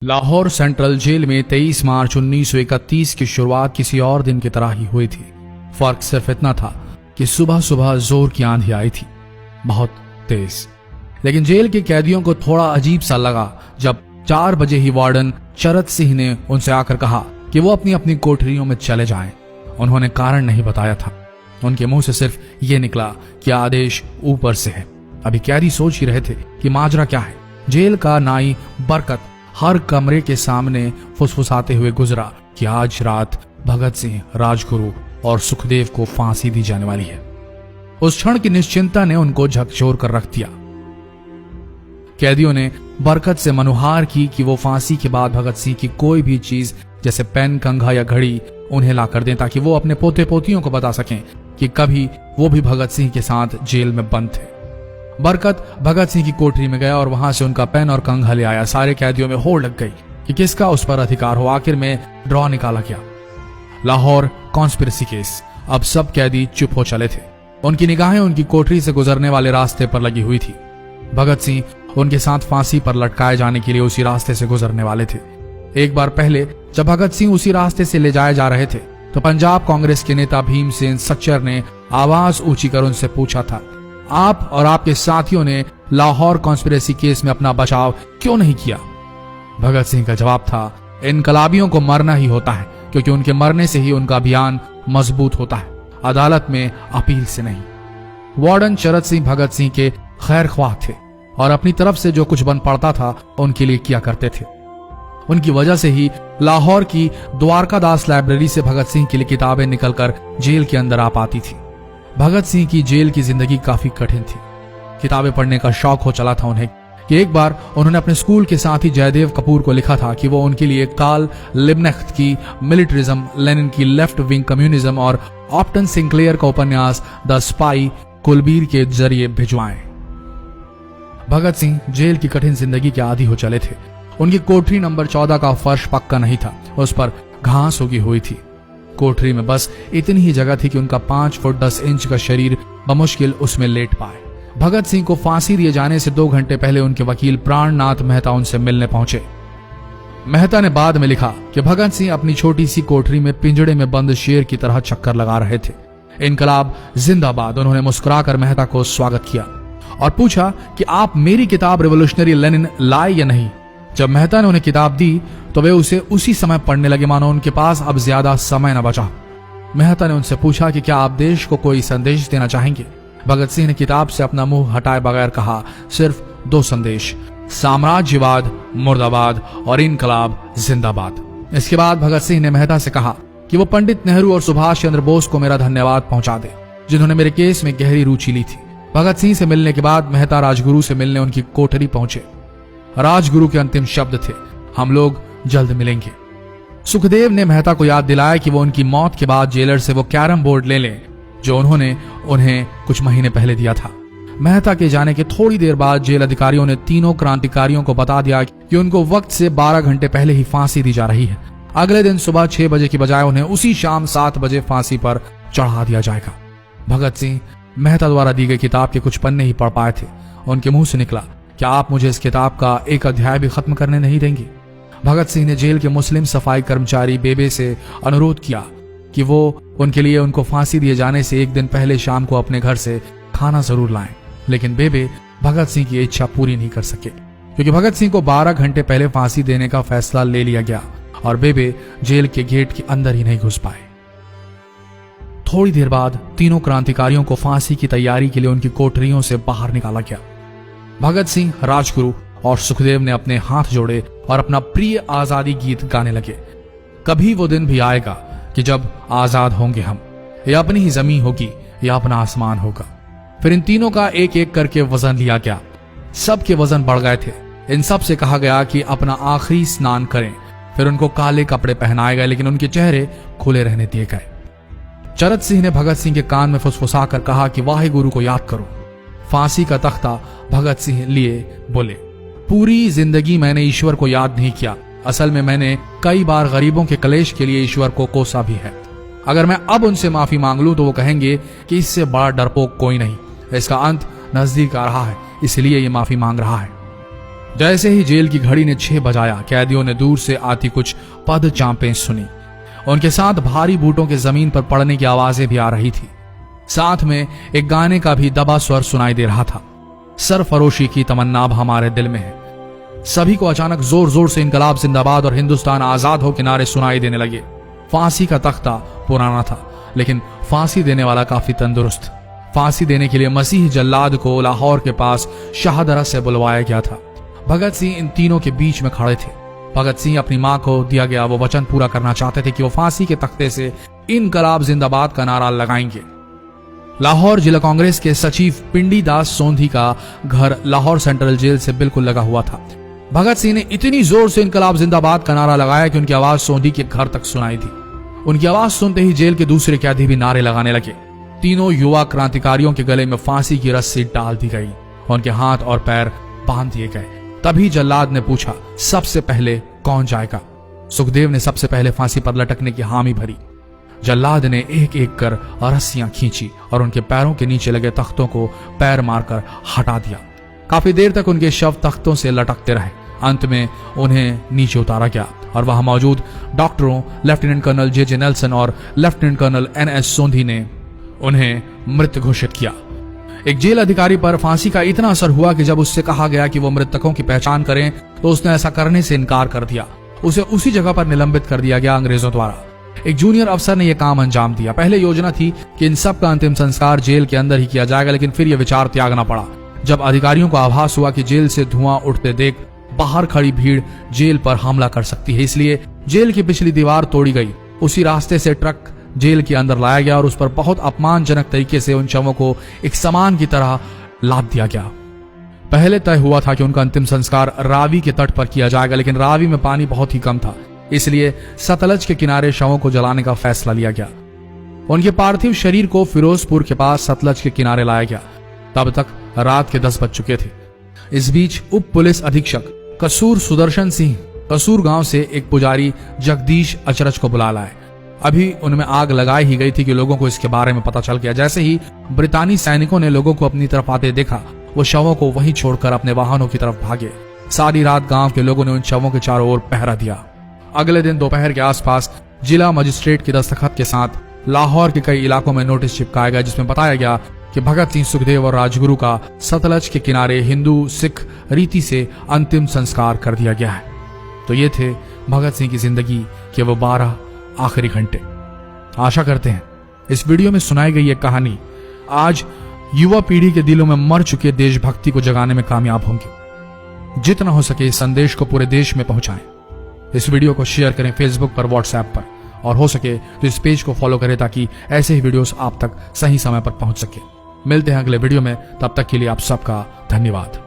Lahore central jail में 23 मार्च 1931 की शुरुआत किसी और दिन की तरह ही हुई थी। फर्क सिर्फ इतना था कि सुबह सुबह जोर की आंधी आई थी, बहुत तेज। लेकिन जेल के कैदियों को थोड़ा अजीब सा लगा जब 4 बजे ही वार्डन चरत सिंह ने उनसे आकर कहा कि वो अपनी अपनी कोठरियों में चले जाएं। उन्होंने कारण नहीं बताया था। उनके मुंह से सिर्फ ये निकला कि आदेश ऊपर से है। अभी कैदी सोच ही रहे थे कि माजरा क्या है। जेल का नाई बरकत हर कमरे के सामने फुसफुसाते हुए गुजरा कि आज रात भगत सिंह, राजगुरु और सुखदेव को फांसी दी जाने वाली है। उस क्षण की निश्चिंता ने उनको झकझोर कर रख दिया। कैदियों ने बरकत से मनुहार की कि वो फांसी के बाद भगत सिंह की कोई भी चीज जैसे पेन, कंघा या घड़ी उन्हें ला कर दें ताकि वो अपने पोते पोतियों को बता सकें कि कभी वो भी भगत सिंह के साथ जेल में बंद थे। बरकत भगत सिंह की कोठरी में गया और वहां से उनका पेन और कंघा ले आया। सारे कैदियों में होड़ लग गई कि किसका उस पर अधिकार हो। आखिर में ड्रॉ निकाला गया, लाहौर कॉन्स्पिरेसी केस। अब सब कैदी चुप हो चले थे। उनकी निगाहें उनकी कोठरी से गुजरने वाले रास्ते पर लगी हुई थी। भगत सिंह उनके साथ फांसी पर लटकाए जाने के लिए उसी रास्ते से गुजरने वाले थे। एक बार पहले जब भगत सिंह उसी रास्ते से ले जाए जा रहे थे तो पंजाब कांग्रेस के नेता भीमसेन सच्चर ने आवाज ऊंची कर उनसे पूछा था, आप और आपके साथियों ने लाहौर कॉन्स्पिरेसी केस में अपना बचाव क्यों नहीं किया? भगत सिंह का जवाब था, इनकलाबियों को मरना ही होता है क्योंकि उनके मरने से ही उनका अभियान मजबूत होता है, अदालत में अपील से नहीं। वार्डन चरत सिंह भगत सिंह के खैर ख्वाह थे और अपनी तरफ से जो कुछ बन पड़ता था उनके लिए किया करते थे। उनकी वजह से ही लाहौर की द्वारकादास लाइब्रेरी से भगत सिंह के लिए किताबें निकलकर जेल के अंदर आ पाती थी। भगत सिंह की जेल की जिंदगी काफी कठिन थी। किताबें पढ़ने का शौक हो चला था उन्हें कि एक बार उन्होंने अपने स्कूल के साथी जयदेव कपूर को लिखा था कि वो उनके लिए कार्ल लिब्नेख्त की मिलिट्रिज्म, लेनिन की लेफ्ट विंग कम्युनिज्म और ऑप्टन सिंक्लेयर का उपन्यास द स्पाई कुलबीर के जरिए भिजवाएं। भगत सिंह जेल की कठिन जिंदगी के आदी हो चले थे। उनकी कोठरी नंबर 14 का फर्श पक्का नहीं था, उस पर घास उगी हुई थी। कोठरी में बस इतनी ही जगह थी कि उनका 5 फुट 10 इंच का शरीर बमुश्किल उसमें लेट पाए। भगत सिंह को फांसी दिए जाने से 2 घंटे पहले उनके वकील प्राणनाथ मेहता उनसे मिलने पहुंचे। मेहता ने बाद में लिखा कि भगत सिंह अपनी छोटी सी कोठरी में पिंजड़े में बंद शेर की तरह चक्कर लगा रहे थे। इनकलाब जिंदाबाद। उन्होंने मुस्कुराकर मेहता को स्वागत किया और पूछा कि आप मेरी किताब रिवोल्यूशनरी लेनिन लाए या नहीं। जब मेहता ने उन्हें किताब दी तो वे उसे उसी समय पढ़ने लगे मानो उनके पास अब ज्यादा समय न बचा। मेहता ने उनसे पूछा कि क्या आप देश को कोई संदेश देना चाहेंगे? भगत सिंह ने किताब से अपना मुंह हटाए बगैर कहा, सिर्फ 2 संदेश, साम्राज्यवाद मुर्दाबाद और इनकलाब जिंदाबाद। इसके बाद भगत सिंह ने मेहता से कहा कि वो पंडित नेहरू और सुभाष चंद्र बोस को मेरा धन्यवाद पहुंचा दे जिन्होंने मेरे केस में गहरी रुचि ली थी। भगत सिंह से मिलने के बाद मेहता राजगुरु से मिलने उनकी कोठरी पहुंचे। राजगुरु के अंतिम शब्द थे, हम लोग जल्द मिलेंगे। सुखदेव ने मेहता को याद दिलाया कि वो उनकी मौत के बाद जेलर से वो कैरम बोर्ड ले लें जो उन्होंने उन्हें कुछ महीने पहले दिया था। मेहता के जाने के थोड़ी देर बाद जेल अधिकारियों ने तीनों क्रांतिकारियों को बता दिया कि उनको वक्त से 12 घंटे पहले ही फांसी दी जा रही है। अगले दिन सुबह 6 बजे की बजाय उन्हें उसी शाम 7 बजे फांसी पर चढ़ा दिया जाएगा। भगत सिंह मेहता द्वारा दी गई किताब के कुछ पन्ने ही पढ़ पाए थे। उनके मुंह से निकला, क्या आप मुझे इस किताब का एक अध्याय भी खत्म करने नहीं देंगे? भगत सिंह ने जेल के मुस्लिम सफाई कर्मचारी बेबे से अनुरोध किया कि वो उनके लिए उनको फांसी दिए जाने से 1 दिन पहले शाम को अपने घर से खाना जरूर लाएं। लेकिन बेबे भगत सिंह की इच्छा पूरी नहीं कर सके क्योंकि भगत सिंह को 12 घंटे पहले फांसी देने का फैसला ले लिया गया और बेबे जेल के गेट के अंदर ही नहीं घुस पाए। थोड़ी देर बाद तीनों क्रांतिकारियों को फांसी की तैयारी के लिए उनकी कोठरियों से बाहर निकाला गया। भगत सिंह, राजगुरु और सुखदेव ने अपने हाथ जोड़े और अपना प्रिय आजादी गीत गाने लगे। कभी वो दिन भी आएगा कि जब आजाद होंगे हम, या अपनी ही जमीन होगी या अपना आसमान होगा। फिर इन तीनों का एक एक करके वजन लिया गया। सबके वजन बढ़ गए थे। इन सब से कहा गया कि अपना आखिरी स्नान करें। फिर उनको काले कपड़े पहनाए गए लेकिन उनके चेहरे खुले रहने दिए गए। चरत सिंह ने भगत सिंह के कान में फुसफुसा कर कहा कि वाहे गुरु को याद करो। फांसी का तख्ता भगत सिंह लिए बोले, पूरी जिंदगी मैंने ईश्वर को याद नहीं किया। असल में मैंने कई बार गरीबों के कलेश के लिए ईश्वर को कोसा भी है। अगर मैं अब उनसे माफी मांग लूं तो वो कहेंगे कि इससे बड़ा डरपोक कोई नहीं। इसका अंत नजदीक आ रहा है, इसलिए ये माफी मांग रहा है। जैसे ही जेल की घड़ी ने 6 बजाया, कैदियों ने दूर से आती कुछ पद चांपें सुनी। उनके साथ भारी बूटों के जमीन पर पड़ने की आवाजें भी आ रही थी। साथ में एक गाने का भी दबा स्वर सुनाई दे रहा था, सरफरोशी की तमन्ना अब हमारे दिल में है। सभी को अचानक जोर जोर से इनकलाब जिंदाबाद और हिंदुस्तान आजाद हो के नारे सुनाई देने लगे। फांसी का तख्ता पुराना था, लेकिन फांसी देने वाला काफी तंदुरुस्त। फांसी देने के लिए मसीह जल्लाद को लाहौर के पास शाहदरा से बुलवाया गया था। भगत सिंह इन तीनों के बीच में खड़े थे। भगत सिंह अपनी मां को दिया गया वो वचन पूरा करना चाहते थे कि वो फांसी के तख्ते से इनकलाब जिंदाबाद का नारा लगाएंगे। लाहौर जिला कांग्रेस के सचिव पिंडी दास सोंधी का घर लाहौर सेंट्रल जेल से बिल्कुल लगा हुआ था। भगत सिंह ने इतनी जोर से इनकलाब जिंदाबाद का नारा लगाया कि उनकी आवाज सोंधी के घर तक सुनाई दी। उनकी आवाज सुनते ही जेल के दूसरे कैदी भी नारे लगाने लगे। तीनों युवा क्रांतिकारियों के गले में फांसी की रस्सी डाल दी गई, उनके हाथ और पैर बांध दिए गए। तभी जल्लाद ने पूछा, सबसे पहले कौन जाएगा? सुखदेव ने सबसे पहले फांसी पर लटकने की हामी भरी। जल्लाद ने एक एक कर रस्सियां खींची और उनके पैरों के नीचे लगे तख्तों को पैर मारकर हटा दिया। काफी देर तक उनके शव तख्तों से लटकते रहे। अंत में उन्हें नीचे उतारा गया और वहां मौजूद डॉक्टरों लेफ्टिनेंट कर्नल जे नेल्सन और लेफ्टिनेंट कर्नल NS सोंधी ने उन्हें मृत घोषित किया। एक जेल अधिकारी पर फांसी का इतना असर हुआ कि जब उससे कहा गया कि वो मृतकों की पहचान करें तो उसने ऐसा करने से इनकार कर दिया। उसे उसी जगह पर निलंबित कर दिया गया अंग्रेजों द्वारा। एक जूनियर अफसर ने यह काम अंजाम दिया। पहले योजना थी कि इन सब का अंतिम संस्कार जेल के अंदर ही किया जाएगा, लेकिन फिर यह विचार त्यागना पड़ा जब अधिकारियों को आभास हुआ कि जेल से धुआं उठते देख बाहर खड़ी भीड़ जेल पर हमला कर सकती है। इसलिए जेल की पिछली दीवार तोड़ी गई। उसी रास्ते से ट्रक जेल के अंदर लाया गया और उस पर बहुत अपमानजनक तरीके से उन शवों को एक सामान की तरह लाद दिया गया। पहले तय हुआ था कि उनका अंतिम संस्कार रावी के तट पर किया जाएगा, लेकिन रावी में पानी बहुत ही कम था, इसलिए सतलज के किनारे शवों को जलाने का फैसला लिया गया। उनके पार्थिव शरीर को फिरोजपुर के पास सतलज के किनारे लाया गया। तब तक रात के 10 बज चुके थे। इस बीच उप पुलिस अधीक्षक कसूर सुदर्शन सिंह कसूर गांव से एक पुजारी जगदीश अचरज को बुला लाए। अभी उनमें आग लगाई ही गई थी कि लोगों को इसके बारे में पता चल गया। जैसे ही ब्रितानी सैनिकों ने लोगों को अपनी तरफ आते देखा, वो शवों को वहीं छोड़कर अपने वाहनों की तरफ भागे। सारी रात गांव के लोगों ने उन शवों के चारों ओर पहरा दिया। अगले दिन दोपहर के आसपास जिला मजिस्ट्रेट की दस्तखत के साथ लाहौर के कई इलाकों में नोटिस चिपकाया गया, जिसमें बताया गया कि भगत सिंह, सुखदेव और राजगुरु का सतलज के किनारे हिंदू सिख रीति से अंतिम संस्कार कर दिया गया है। तो ये थे भगत सिंह की जिंदगी के वो 12 आखिरी घंटे। आशा करते हैं इस वीडियो में सुनाई गई ये कहानी आज युवा पीढ़ी के दिलों में मर चुके देशभक्ति को जगाने में कामयाब होंगे। जितना हो सके इस संदेश को पूरे देश में पहुंचाएं। इस वीडियो को शेयर करें फेसबुक पर, व्हाट्सएप पर, और हो सके तो इस पेज को फॉलो करें ताकि ऐसे ही वीडियोस आप तक सही समय पर पहुंच सके। मिलते हैं अगले वीडियो में, तब तक के लिए आप सबका धन्यवाद।